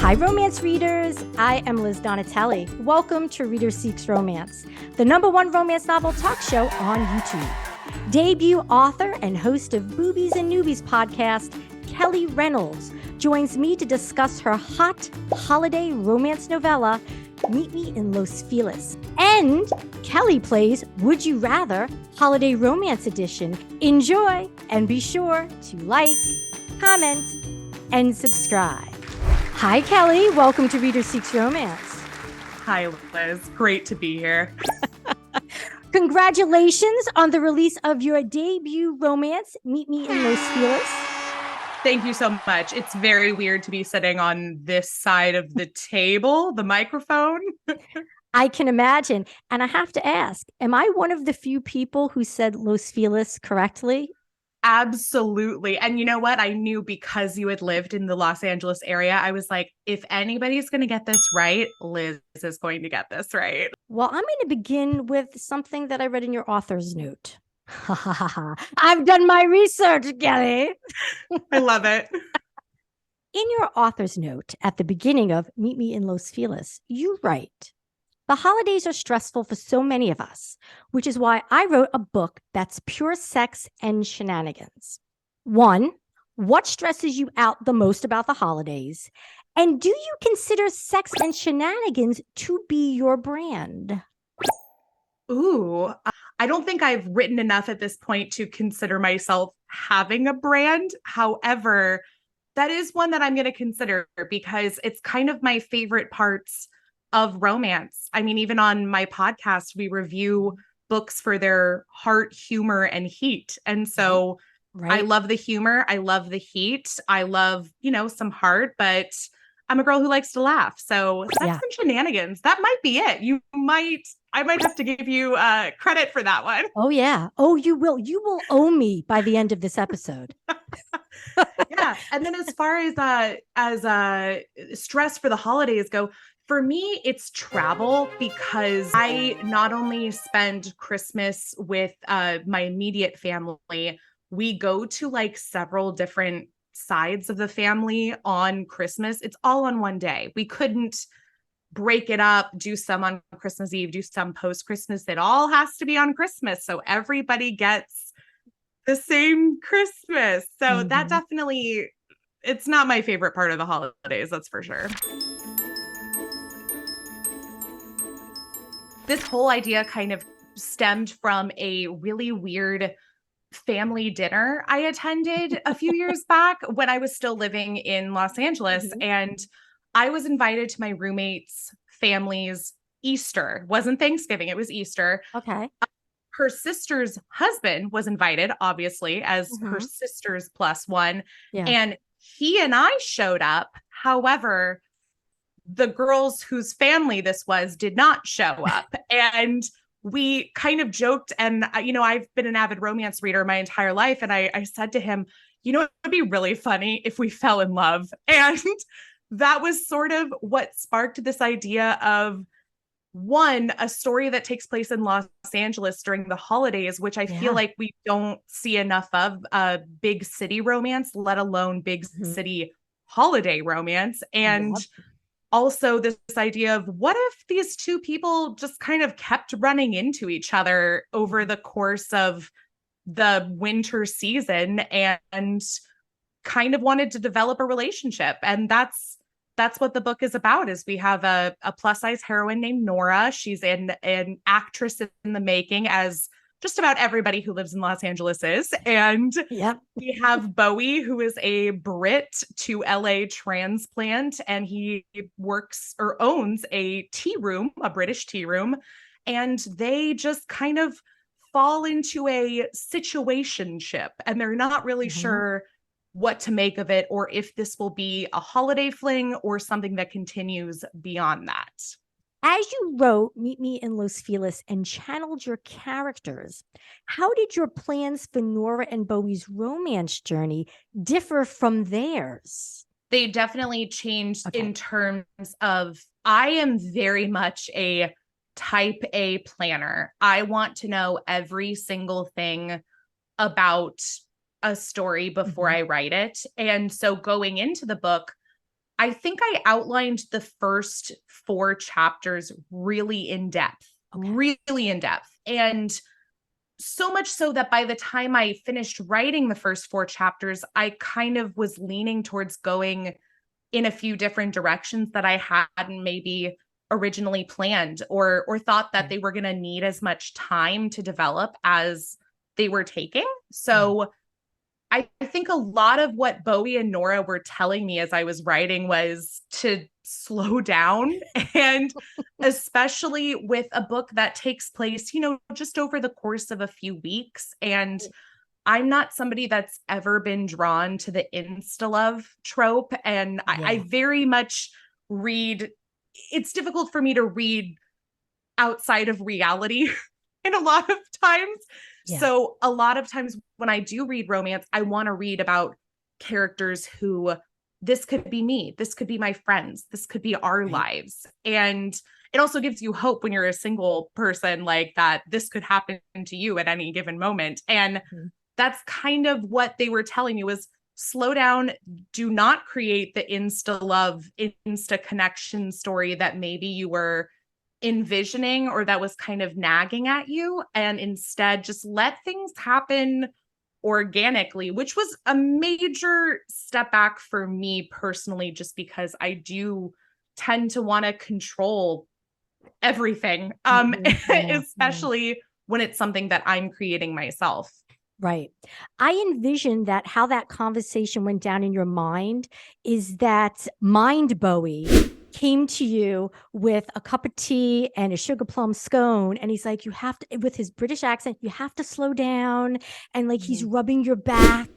Hi, romance readers. I am Liz Donatelli. Welcome to Reader Seeks Romance, the #1 romance novel talk show on YouTube. Debut author and host of Boobies and Noobies podcast, Kelly Reynolds, joins me to discuss her hot holiday romance novella, Meet Me in Los Feliz. And Kelly plays Would You Rather Holiday Romance Edition. Enjoy, and be sure to like, comment, and subscribe. Hi, Kelly. Welcome to Reader Seeks Romance. Hi, Liz. Great to be here. Congratulations on the release of your debut romance, Meet Me in Los Feliz. Thank you so much. It's very weird to be sitting on this side of the table, the microphone. I can imagine. And I have to ask, am I one of the few people who said Los Feliz correctly? Absolutely. And you know what? I knew because you had lived in the Los Angeles area, I was like, if anybody's going to get this right, Liz is going to get this right. Well, I'm going to begin with something that I read in your author's note. I've done my research, Kelly. I love it. In your author's note at the beginning of Meet Me in Los Feliz, you write, the holidays are stressful for so many of us, which is why I wrote a book that's pure sex and shenanigans. 1, what stresses you out the most about the holidays? And do you consider sex and shenanigans to be your brand? Ooh, I don't think I've written enough at this point to consider myself having a brand. However, that is one that I'm going to consider because it's kind of my favorite parts of romance. I mean, even on my podcast, we review books for their heart, humor, and heat. And so I love the humor. I love the heat. I love, some heart, but I'm a girl who likes to laugh. So sex and shenanigans, that might be it. I might have to give you credit for that one. Oh, yeah. Oh, you will. You will owe me by the end of this episode. Yeah. And then as far as stress for the holidays go, for me, it's travel because I not only spend Christmas with my immediate family, we go to like several different sides of the family on Christmas. It's all on one day. We couldn't break it up, do some on Christmas Eve, do some post-Christmas. It all has to be on Christmas. So everybody gets the same Christmas. So that definitely, it's not my favorite part of the holidays, that's for sure. This whole idea kind of stemmed from a really weird family dinner I attended a few years back when I was still living in Los Angeles. And I was invited to my roommate's family's Easter. It wasn't Thanksgiving, it was Easter. Okay. Her sister's husband was invited, obviously, as her sister's +1. Yeah. And he and I showed up. However, the girls whose family this was did not show up. And we kind of joked. And, I've been an avid romance reader my entire life. And I said to him, it'd be really funny if we fell in love. And that was sort of what sparked this idea of, one, a story that takes place in Los Angeles during the holidays, which I feel like we don't see enough of, big city romance, let alone big city holiday romance. And also this idea of what if these two people just kind of kept running into each other over the course of the winter season and kind of wanted to develop a relationship. And that's what the book is about. Is we have a plus size heroine named Nora. She's an actress in the making, as just about everybody who lives in Los Angeles is. And we have Bowie, who is a Brit to LA transplant, and he works or owns a tea room, a British tea room. And they just kind of fall into a situationship, and they're not really sure what to make of it, or if this will be a holiday fling or something that continues beyond that. As you wrote Meet Me in Los Feliz and channeled your characters, how did your plans for Nora and Bowie's romance journey differ from theirs? They definitely changed in terms of, I am very much a type A planner. I want to know every single thing about a story before I write it. And so going into the book, I think I outlined the first 4 chapters really in depth, really in depth. And so much so that by the time I finished writing the first 4 chapters, I kind of was leaning towards going in a few different directions that I hadn't maybe originally planned or thought that they were going to need as much time to develop as they were taking. So I think a lot of what Bowie and Nora were telling me as I was writing was to slow down. And especially with a book that takes place, you know, just over the course of a few weeks. And I'm not somebody that's ever been drawn to the insta love trope. And I very much read, it's difficult for me to read outside of reality in a lot of times. Yeah. So a lot of times when I do read romance, I want to read about characters who, this could be me, this could be my friends, this could be our lives. And it also gives you hope when you're a single person, like that this could happen to you at any given moment. And that's kind of what they were telling me was slow down, do not create the insta love, insta connection story that maybe you were envisioning or that was kind of nagging at you, and instead just let things happen organically, which was a major step back for me personally, just because I do tend to want to control everything, especially when it's something that I'm creating myself. Right. I envision that how that conversation went down in your mind is that Mind Bowie came to you with a cup of tea and a sugar plum scone. And he's like, you have to, with his British accent, you have to slow down. And like, he's rubbing your back.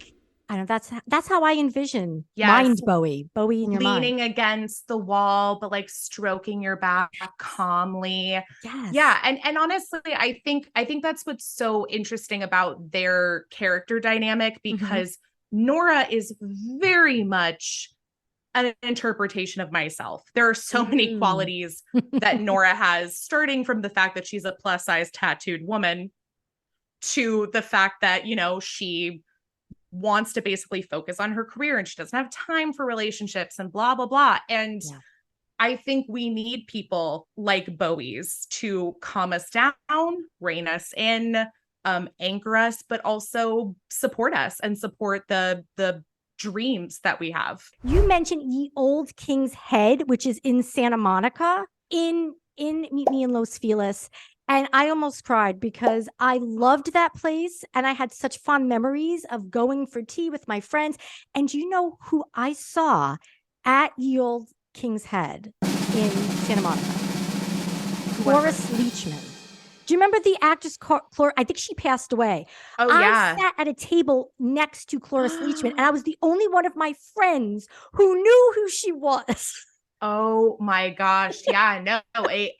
I don't know. That's how I envision Mind Bowie in your mind. Leaning against the wall, but like stroking your back calmly. Yes. Yeah. And honestly, I think that's what's so interesting about their character dynamic, because Nora is very much an interpretation of myself. There are so many qualities that Nora has, starting from the fact that she's a plus size tattooed woman to the fact that, you know, she wants to basically focus on her career and she doesn't have time for relationships and blah, blah, blah. And I think we need people like Bowie's to calm us down, rein us in, anchor us, but also support us and support the dreams that we have. You mentioned Ye Old King's Head, which is in Santa Monica in Meet Me in Los Feliz. And I almost cried because I loved that place and I had such fond memories of going for tea with my friends. And you know who I saw at Ye Old King's Head in Santa Monica? Cloris Leachman. Do you remember the actress Cloris? I think she passed away. I sat at a table next to Cloris Leachman, and I was the only one of my friends who knew who she was. Oh my gosh. Yeah, no, a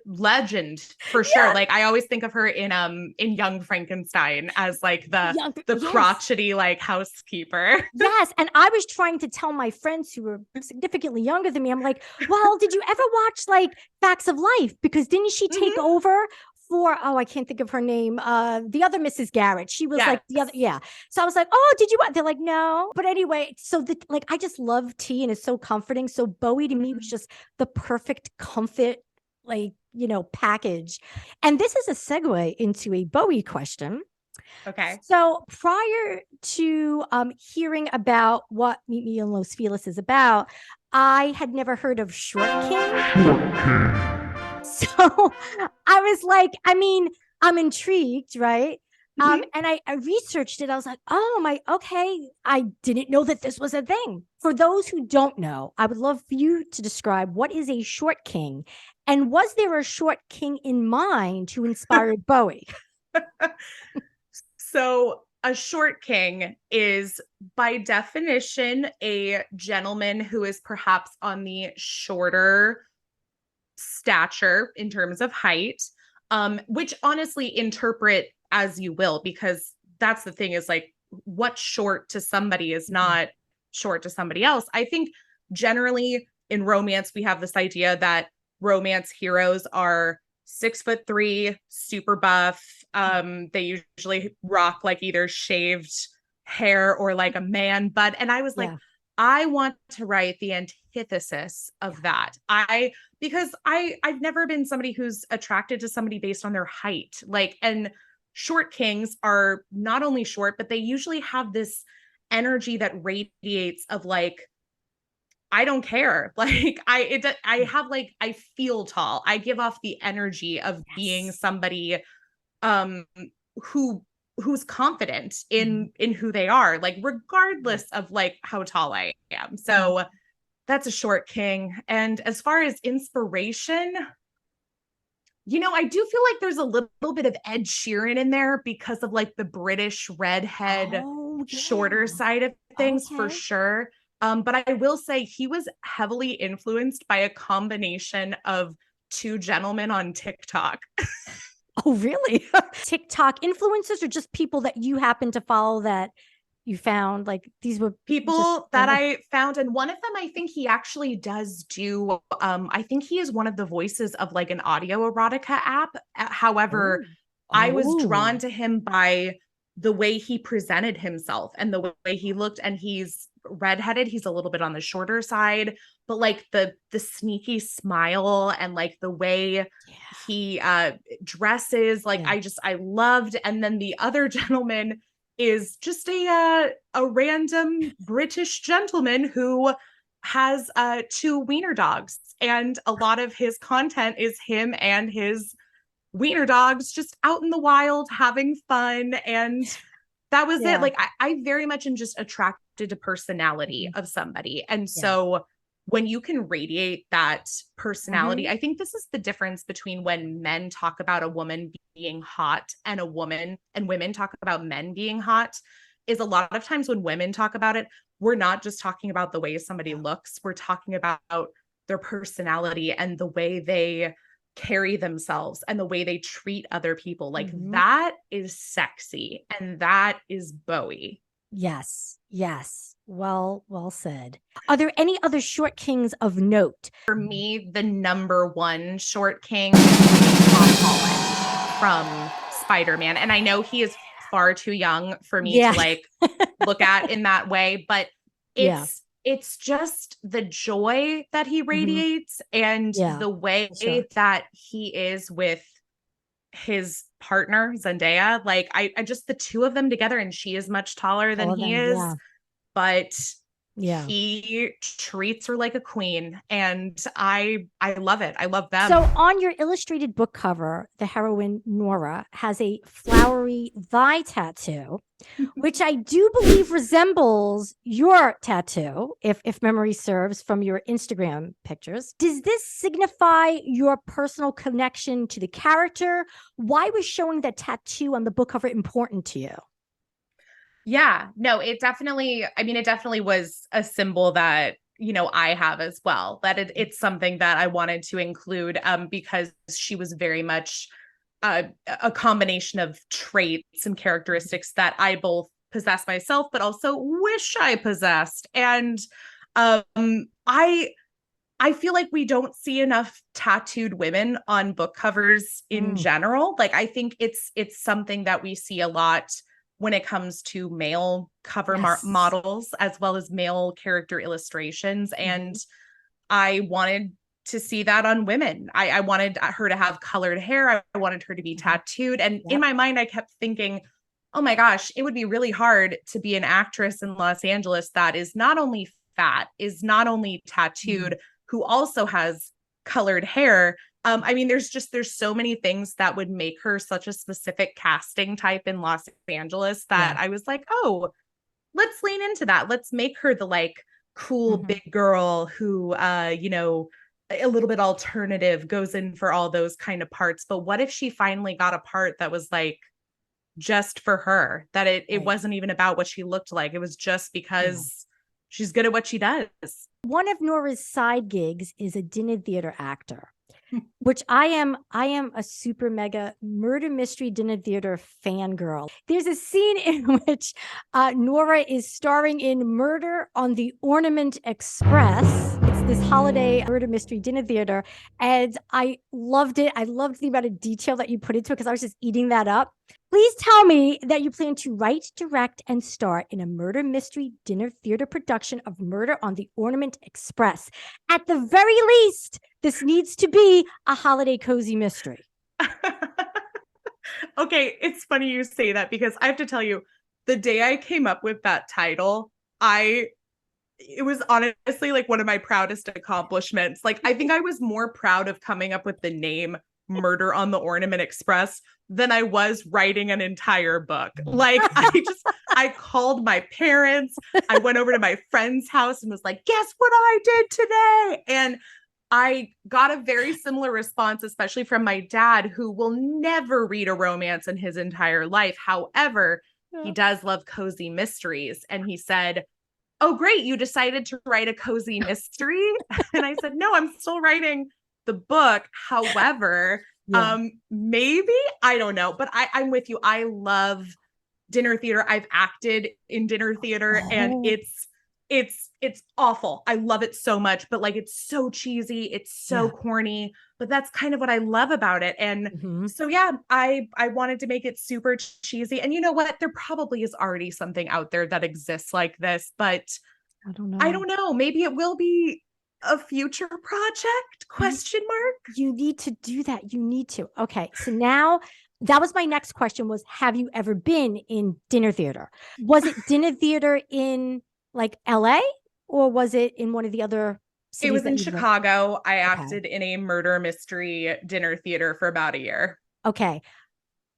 legend for sure. Yeah. Like I always think of her in Young Frankenstein as like the crotchety like housekeeper. Yes. And I was trying to tell my friends who were significantly younger than me, I'm like, well, did you ever watch like Facts of Life? Because didn't she take over for, I can't think of her name, the other Mrs. Garrett. She was like the other, So I was like, oh, did you? They're like, no. But anyway, so I just love tea and it's so comforting. So Bowie to me was just the perfect comfort, like, you know, package. And this is a segue into a Bowie question. Okay. So prior to hearing about what Meet Me in Los Feliz is about, I had never heard of Short King. So I was like, I mean, I'm intrigued, right? And I researched it. I was like, okay. I didn't know that this was a thing. For those who don't know, I would love for you to describe what is a short king, and was there a short king in mind who inspired Bowie? So a short king is by definition a gentleman who is perhaps on the shorter stature in terms of height, which honestly interpret as you will, because that's the thing is like what's short to somebody is not short to somebody else. I think generally in romance, we have this idea that romance heroes are 6'3", super buff. They usually rock like either shaved hair or like a man bun. And I was like, I want to write the antithesis of that. Because I've never been somebody who's attracted to somebody based on their height. Like, and short kings are not only short, but they usually have this energy that radiates of like, I don't care. Like I have like, I feel tall. I give off the energy of being somebody who's confident in who they are, like regardless of like how tall I am. So that's a short king. And as far as inspiration, I do feel like there's a little bit of Ed Sheeran in there because of like the British redhead, shorter side of things for sure. But I will say he was heavily influenced by a combination of two gentlemen on TikTok. Oh, really? TikTok influencers or just people that you happen to follow that you found? Like these were people that I found, and one of them, I think he actually does do I think he is one of the voices of like an audio erotica app. However, I was drawn to him by the way he presented himself and the way he looked, and he's redheaded, he's a little bit on the shorter side, but like the sneaky smile and like the way he dresses, like I loved. And then the other gentleman is just a random British gentleman who has two wiener dogs, and a lot of his content is him and his wiener dogs just out in the wild having fun. And that was it. Like I very much am just attracted to personality of somebody. And so when you can radiate that personality, I think this is the difference between when men talk about a woman being hot and women talk about men being hot, is a lot of times when women talk about it, we're not just talking about the way somebody looks, we're talking about their personality and the way they carry themselves and the way they treat other people. Like that is sexy, and that is Bowie. Yes. Well said. Are there any other short kings of note? For me, the number one short king is Tom Holland from Spider-Man. And I know he is far too young for me to like look at in that way, but it's just the joy that he radiates and the way that he is with his partner Zendaya. Like I just, the two of them together, and she is much taller than he is, but he treats her like a queen, and I love it. I love them. So on your illustrated book cover, the heroine Nora has a flowery thigh tattoo, which I do believe resembles your tattoo, if memory serves, from your Instagram pictures. Does this signify your personal connection to the character? Why was showing that tattoo on the book cover important to you? Yeah, no, it definitely was a symbol that, I have as well, that it's something that I wanted to include because she was very much a combination of traits and characteristics that I both possess myself, but also wish I possessed. And I feel like we don't see enough tattooed women on book covers in general. Like I think it's something that we see a lot when it comes to male cover models, as well as male character illustrations. And I wanted to see that on women. I wanted her to have colored hair. I wanted her to be tattooed. And in my mind, I kept thinking, oh my gosh, it would be really hard to be an actress in Los Angeles that is not only fat, is not only tattooed, who also has colored hair. I mean, there's so many things that would make her such a specific casting type in Los Angeles that I was like, oh, let's lean into that. Let's make her the like cool big girl who, a little bit alternative, goes in for all those kind of parts. But what if she finally got a part that was like just for her, that it wasn't even about what she looked like. It was just because she's good at what she does. One of Nora's side gigs is a dinner theater actor, which I am a super mega murder mystery dinner theater fangirl. There's a scene in which Nora is starring in Murder on the Ornament Express. It's this holiday murder mystery dinner theater, and I loved it. I loved the amount of detail that you put into it because I was just eating that up. Please tell me that you plan to write, direct, and star in a murder mystery dinner theater production of Murder on the Ornament Express. At the very least, this needs to be a holiday cozy mystery. Okay, it's funny you say that because I have to tell you, the day I came up with that title, it was honestly like one of my proudest accomplishments. Like, I think I was more proud of coming up with the name Murder on the Ornament Express than I was writing an entire book. Like, I called my parents. I went over to my friend's house and was like, guess what I did today? And I got a very similar response, especially from my dad, who will never read a romance in his entire life. However, he does love cozy mysteries. And he said, oh, great, you decided to write a cozy mystery? And I said, no, I'm still writing the book. However, maybe, I don't know, but I'm with you. I love dinner theater. I've acted in dinner theater and it's awful. I love it so much, but like, it's so cheesy. It's so corny, but that's kind of what I love about it. And so, yeah, I wanted to make it super cheesy. And you know what? There probably is already something out there that exists like this, but I don't know. I don't know. Maybe it will be a future project? Question mark. You need to do that. You need to. Okay. So now that was my next question was, have you ever been in dinner theater? Was it dinner theater in like LA or was it in one of the other cities? It was in Chicago. I acted in a murder mystery dinner theater for about a year. Okay.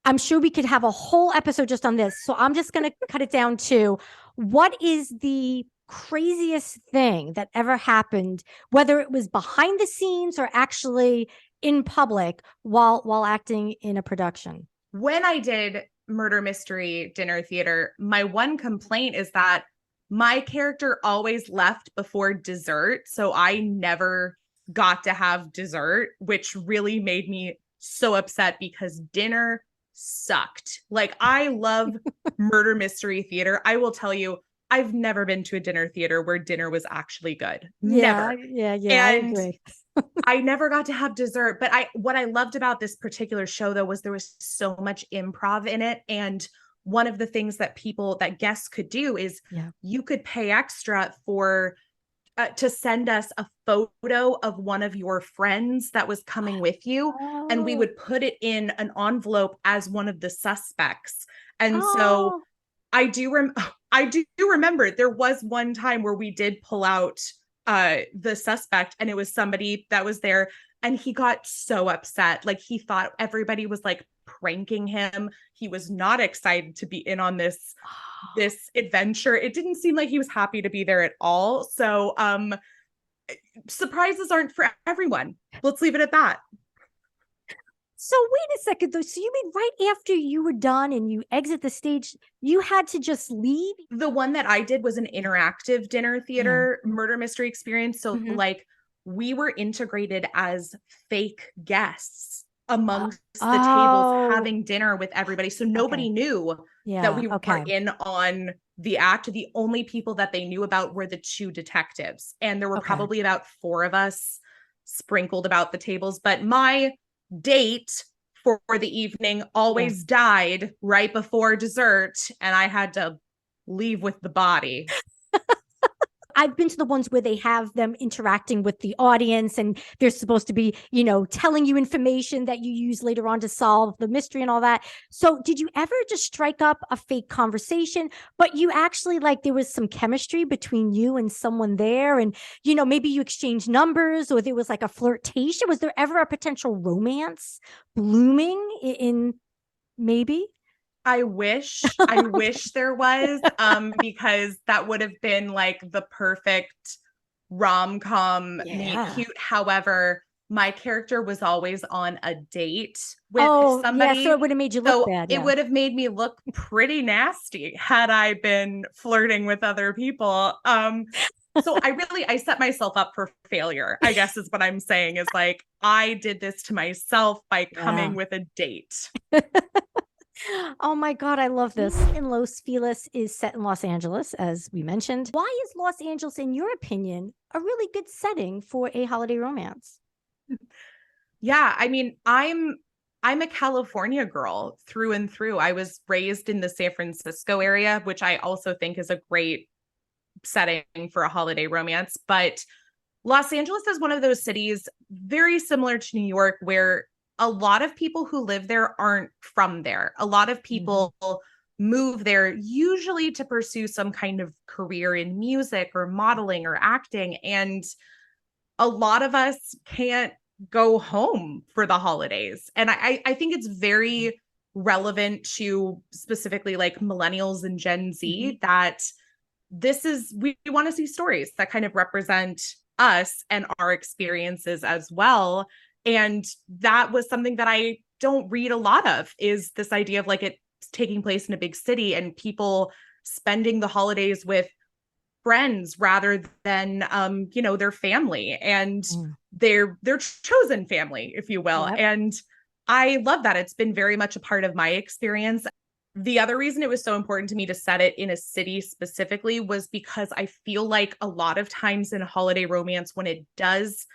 I'm sure we could have a whole episode just on this. So I'm just going to cut it down to what is the craziest thing that ever happened, whether it was behind the scenes or actually in public while acting in a production? When I did murder mystery dinner theater, my one complaint is that my character always left before dessert. So I never got to have dessert, which really made me so upset because dinner sucked. Like, I love murder mystery theater. I will tell you, I've never been to a dinner theater where dinner was actually good. Never. Yeah. And I agree. I never got to have dessert. But what I loved about this particular show, though, was there was so much improv in it. And one of the things that guests could do is you could pay extra for to send us a photo of one of your friends that was coming with you. And we would put it in an envelope as one of the suspects. And so I do remember there was one time where we did pull out the suspect, and it was somebody that was there, and he got so upset. Like, he thought everybody was like pranking him. He was not excited to be in on this adventure. It didn't seem like he was happy to be there at all. So surprises aren't for everyone. Let's leave it at that. So wait a second though. So you mean right after you were done and you exit the stage, you had to just leave? The one that I did was an interactive dinner theater murder mystery experience. So like, we were integrated as fake guests amongst the tables having dinner with everybody. So nobody knew that we were in on the act. The only people that they knew about were the two detectives. And there were probably about 4 of us sprinkled about the tables. But my date for the evening always died right before dessert, and I had to leave with the body. I've been to the ones where they have them interacting with the audience and they're supposed to be, telling you information that you use later on to solve the mystery and all that. So did you ever just strike up a fake conversation, but you actually there was some chemistry between you and someone there, and, maybe you exchanged numbers or there was like a flirtation? Was there ever a potential romance blooming in maybe? I wish there was, because that would have been like the perfect rom-com meet cute. However, my character was always on a date with somebody. Yeah, so it would have made you look bad. It would have made me look pretty nasty had I been flirting with other people. So I set myself up for failure, I guess is what I'm saying, is like, I did this to myself by coming with a date. Oh my God, I love this. In Los Feliz is set in Los Angeles, as we mentioned. Why is Los Angeles, in your opinion, a really good setting for a holiday romance? Yeah, I mean, I'm a California girl through and through. I was raised in the San Francisco area, which I also think is a great setting for a holiday romance. But Los Angeles is one of those cities very similar to New York, where a lot of people who live there aren't from there. A lot of people move there usually to pursue some kind of career in music or modeling or acting. And a lot of us can't go home for the holidays. And I think it's very relevant to specifically like millennials and Gen Z that we want to see stories that kind of represent us and our experiences as well. And that was something that I don't read a lot of, is this idea of like it's taking place in a big city and people spending the holidays with friends rather than their family and their chosen family, if you will. And I love that. It's been very much a part of my experience. The other reason it was so important to me to set it in a city specifically was because I feel like a lot of times in a holiday romance, when it does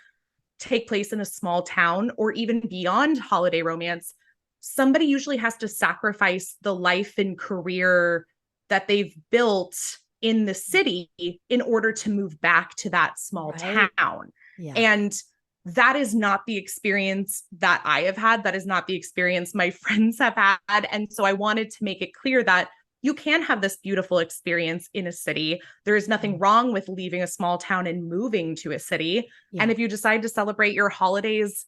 take place in a small town or even beyond holiday romance, somebody usually has to sacrifice the life and career that they've built in the city in order to move back to that small town. And that is not the experience that I have had. That is not the experience my friends have had. And so I wanted to make it clear that you can have this beautiful experience in a city. There is nothing wrong with leaving a small town and moving to a city. And if you decide to celebrate your holidays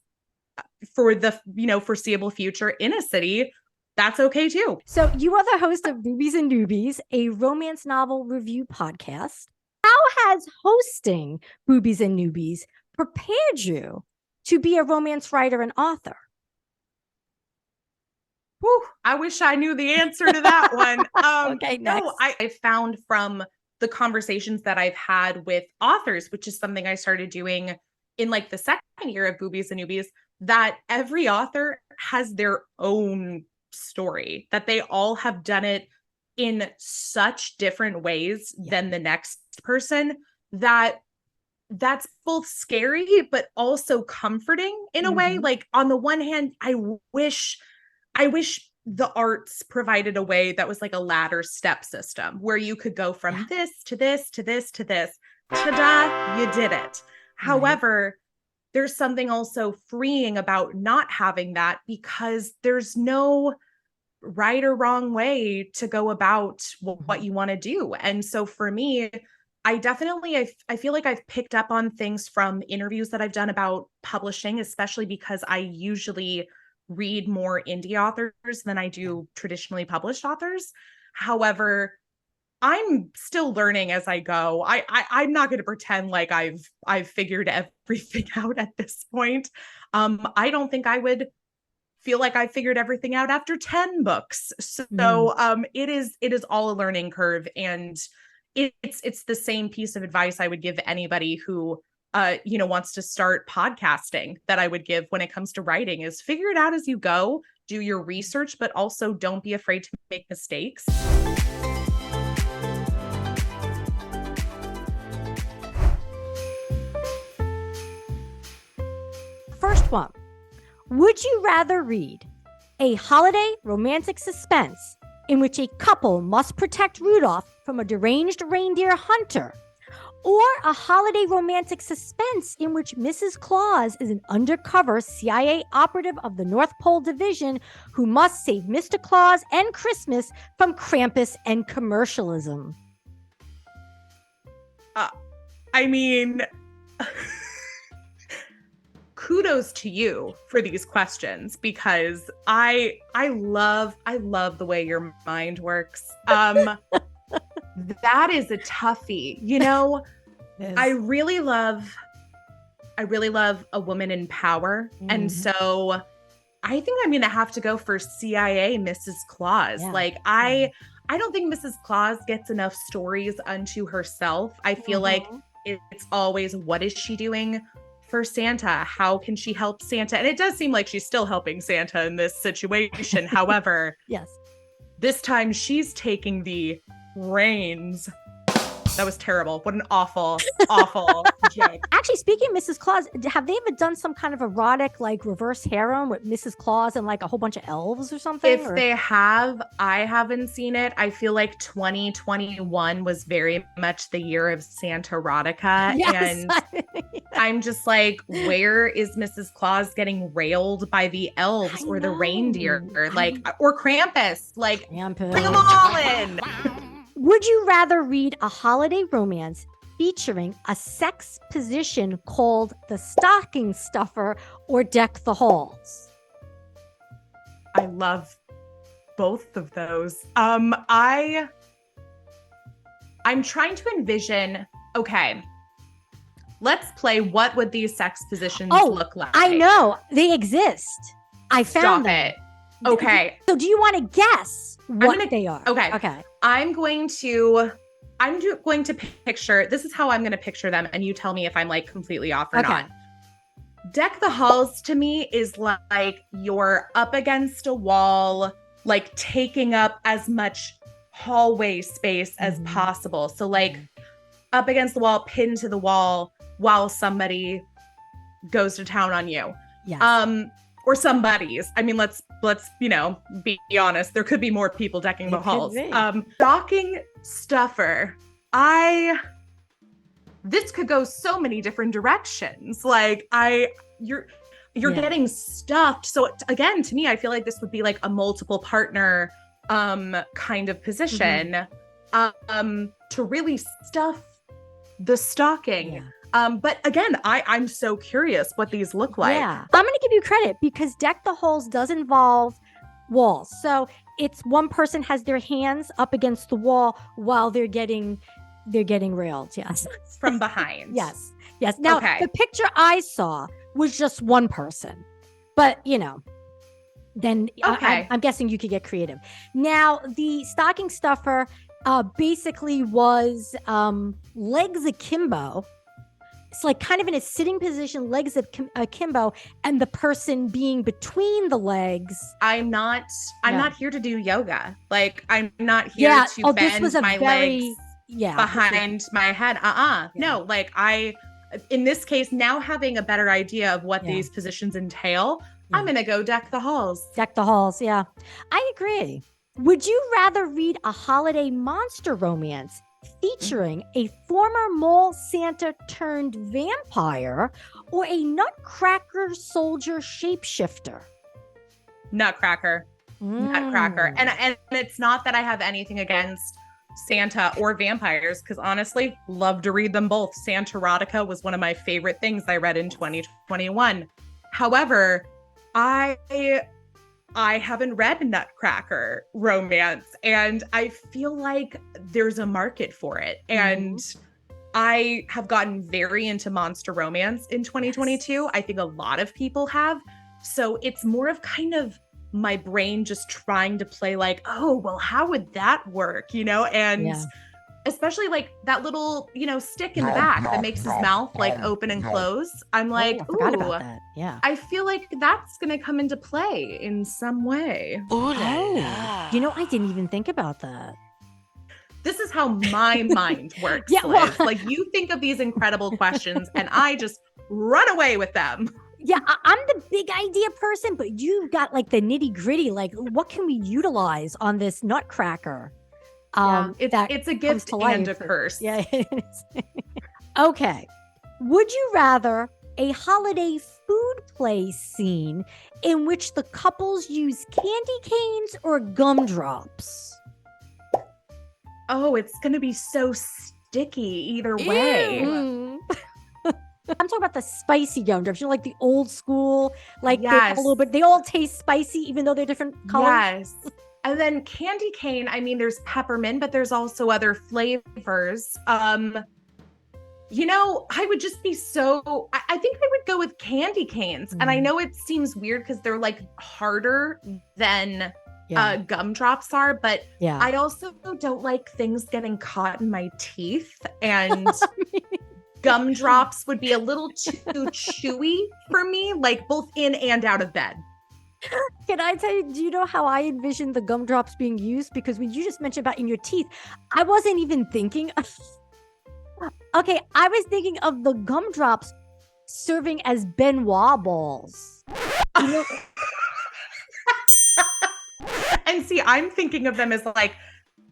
for the foreseeable future in a city, that's okay too. So you are the host of Boobies and Noobies, a romance novel review podcast. How has hosting Boobies and Noobies prepared you to be a romance writer and author? Whew, I wish I knew the answer to that one. Okay, next. No, I found from the conversations that I've had with authors, which is something I started doing in like the second year of Boobies and Noobies, that every author has their own story, that they all have done it in such different ways than the next person, that's both scary but also comforting in a way. Like on the one hand, I wish the arts provided a way that was like a ladder step system where you could go from this to this to this to this. Ta-da, you did it. However, there's something also freeing about not having that, because there's no right or wrong way to go about what you want to do. And so for me, I feel like I've picked up on things from interviews that I've done about publishing, especially because I usually read more indie authors than I do traditionally published authors. However, I'm still learning as I go. I'm not going to pretend like I've figured everything out at this point. I don't think I would feel like I figured everything out after 10 books. So it is all a learning curve, and it's the same piece of advice I would give anybody who wants to start podcasting that I would give when it comes to writing, is figure it out as you go, do your research, but also don't be afraid to make mistakes. First one, would you rather read a holiday romantic suspense in which a couple must protect Rudolph from a deranged reindeer hunter, or a holiday romantic suspense in which Mrs. Claus is an undercover CIA operative of the North Pole Division who must save Mr. Claus and Christmas from Krampus and commercialism? I mean, kudos to you for these questions, because I love the way your mind works. That is a toughie. Yes. I really love a woman in power. And so I think I'm going to have to go for CIA Mrs. Claus. Yeah. I don't think Mrs. Claus gets enough stories unto herself. I feel like it's always, what is she doing for Santa? How can she help Santa? And it does seem like she's still helping Santa in this situation. However, yes, This time she's taking the reins. That was terrible. What an awful, awful joke. Actually, speaking of Mrs. Claus, have they ever done some kind of erotic, like reverse harem with Mrs. Claus and like a whole bunch of elves or something? If they have, I haven't seen it. I feel like 2021 was very much the year of Santa erotica. Yes. And I'm just like, where is Mrs. Claus getting railed by the elves or the reindeer? Or Krampus? Like, Krampus. Bring them all in. Would you rather read a holiday romance featuring a sex position called the stocking stuffer or Deck the Halls? I love both of those. I'm trying to envision, okay, let's play what would these sex positions look like? I know. They exist. I found them. It. Okay. So do you want to guess what they are? Okay. I'm going to picture, this is how I'm going to picture them. And you tell me if I'm like completely off or not. Deck the Halls to me is like you're up against a wall, like taking up as much hallway space as possible. So like up against the wall, pinned to the wall while somebody goes to town on you. Yes. Or somebody's. I mean, let's be honest. There could be more people decking the halls. Stocking stuffer. This could go so many different directions. Like you're getting stuffed. So again, to me, I feel like this would be like a multiple partner kind of position to really stuff the stocking. Yeah. But again, I'm so curious what these look like. Yeah, I'm going to give you credit because Deck the Halls does involve walls. So it's one person has their hands up against the wall while they're getting railed. Yes. From behind. Yes. Now, the picture I saw was just one person, but then I'm guessing you could get creative. Now, the stocking stuffer basically was legs akimbo. It's like kind of in a sitting position, legs akimbo, and the person being between the legs. I'm not here to do yoga. Like I'm not here to bend my legs behind my head. No, like in this case, now having a better idea of what these positions entail, I'm going to go Deck the Halls. Deck the Halls. Yeah, I agree. Would you rather read a holiday monster romance featuring a former mole Santa turned vampire or a nutcracker soldier shapeshifter? Nutcracker. And it's not that I have anything against Santa or vampires, because honestly, love to read them both. Santa erotica was one of my favorite things I read in 2021. However, I haven't read Nutcracker romance, and I feel like there's a market for it. And I have gotten very into monster romance in 2022. Yes. I think a lot of people have. So it's more of kind of my brain just trying to play like, oh, well, how would that work? And especially like that little, stick in the back that makes his mouth like open and close. I'm like, I forgot about that. Yeah. I feel like that's going to come into play in some way. I didn't even think about that. This is how my mind works. Liz. Like you think of these incredible questions and I just run away with them. Yeah, I'm the big idea person, but you've got like the nitty gritty. Like what can we utilize on this Nutcracker? It's a gift and a curse. Yeah, it is. Okay. Would you rather a holiday food play scene in which the couples use candy canes or gumdrops? Oh, it's going to be so sticky either way. I'm talking about the spicy gumdrops. Like the old school, like they all taste spicy even though they're different colors. Yes. And then candy cane, I mean, there's peppermint, but there's also other flavors. I would just be I think I would go with candy canes. And I know it seems weird because they're like harder than gumdrops are, but I also don't like things getting caught in my teeth, and gumdrops would be a little too chewy for me, like both in and out of bed. Can I tell you, do you know how I envisioned the gumdrops being used? Because when you just mentioned about in your teeth, I wasn't even thinking of, okay, I was thinking of the gumdrops serving as Benoit balls. You know? And see, I'm thinking of them as like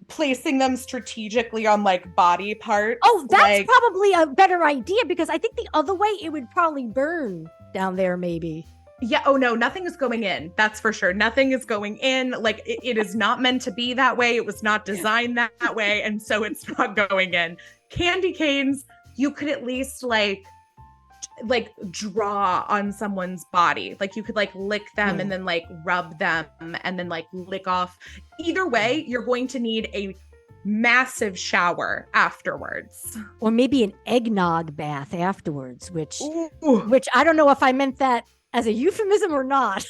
placing them strategically on like body parts. Oh, that's like, probably a better idea, because I think the other way it would probably burn down there, maybe. Yeah. Oh no, nothing is going in. That's for sure. Nothing is going in. Like it is not meant to be that way. It was not designed that way. And so it's not going in. Candy canes, you could at least like draw on someone's body. Like you could like lick them and then like rub them and then like lick off. Either way, you're going to need a massive shower afterwards. Or maybe an eggnog bath afterwards, which Ooh. I don't know if I meant that as a euphemism or not.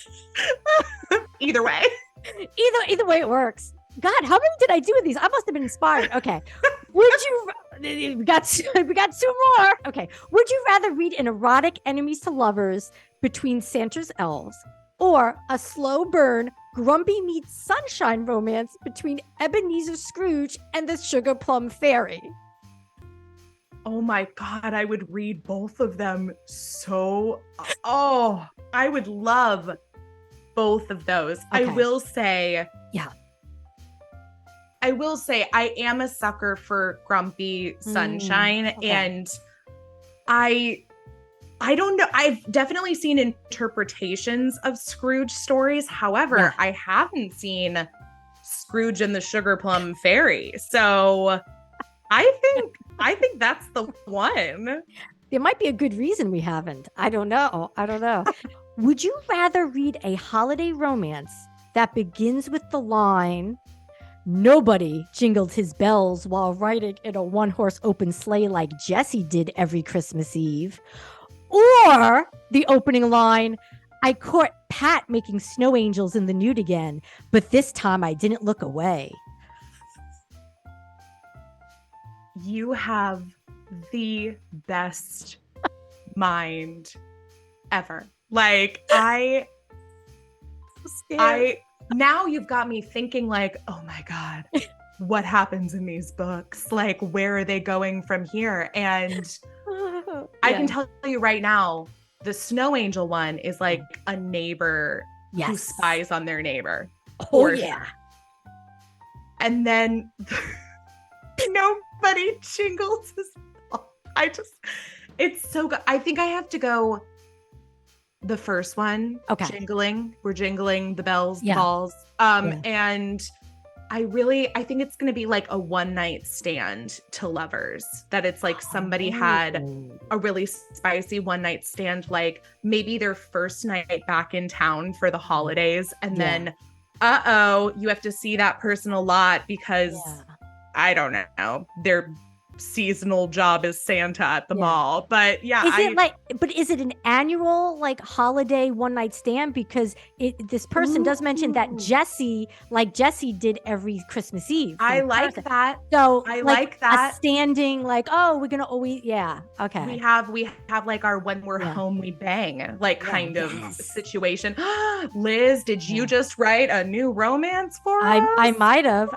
Either way. Either way it works. God, how many did I do with these? I must have been inspired. Okay. Would you we got two more. Okay. Would you rather read an erotic enemies to lovers between Santa's elves, or a slow burn grumpy meets sunshine romance between Ebenezer Scrooge and the Sugar Plum Fairy? Oh my God, I would read both of them so. Oh, I would love both of those. Okay. I will say, yeah. I will say I am a sucker for grumpy sunshine. Okay. And I don't know. I've definitely seen interpretations of Scrooge stories. However, I haven't seen Scrooge and the Sugar Plum Fairy. So I think that's the one. There might be a good reason we haven't. I don't know. Would you rather read a holiday romance that begins with the line, "Nobody jingled his bells while riding in a one-horse open sleigh like Jesse did every Christmas Eve," or the opening line, "I caught Pat making snow angels in the nude again, but this time I didn't look away"? You have the best mind ever. Like now you've got me thinking like, oh my God, what happens in these books? Like, where are they going from here? And I can tell you right now, the snow angel one is like a neighbor who spies on their neighbor. Oh yeah. And then nobody jingles his ball. It's so good. I think I have to go the first one. Okay. We're jingling the bells, the balls. And I think it's going to be like a one night stand to lovers, that it's like somebody had a really spicy one night stand, like maybe their first night back in town for the holidays. And then, you have to see that person a lot because I don't know, their seasonal job is Santa at the mall. But is it an annual like holiday one night stand? Because this person does mention that Jesse did every Christmas Eve. I like that. So I like that. A standing like, oh, we're gonna always okay. We have like our when we're home we bang like kind of situation. Liz, did you just write a new romance for us? I might have.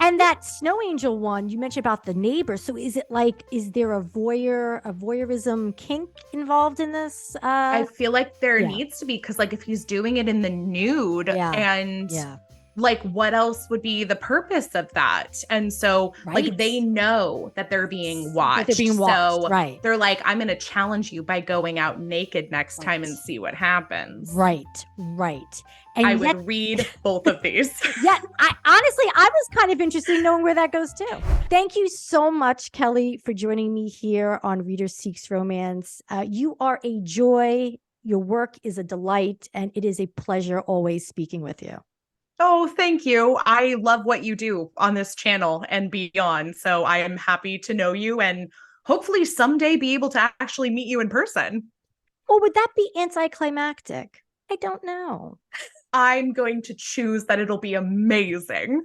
And that snow angel one you mentioned about the neighbor. So is there a voyeurism kink involved in this? I feel like there needs to be, because like if he's doing it in the nude and like what else would be the purpose of that? And so like they know that they're being watched. So they're like, I'm going to challenge you by going out naked next time and see what happens. Right. And I would read both of these. I was kind of interested in knowing where that goes too. Thank you so much, Kelly, for joining me here on Reader Seeks Romance. You are a joy. Your work is a delight, and it is a pleasure always speaking with you. Oh, thank you. I love what you do on this channel and beyond. So I am happy to know you and hopefully someday be able to actually meet you in person. Or would that be anticlimactic? I don't know. I'm going to choose that it'll be amazing.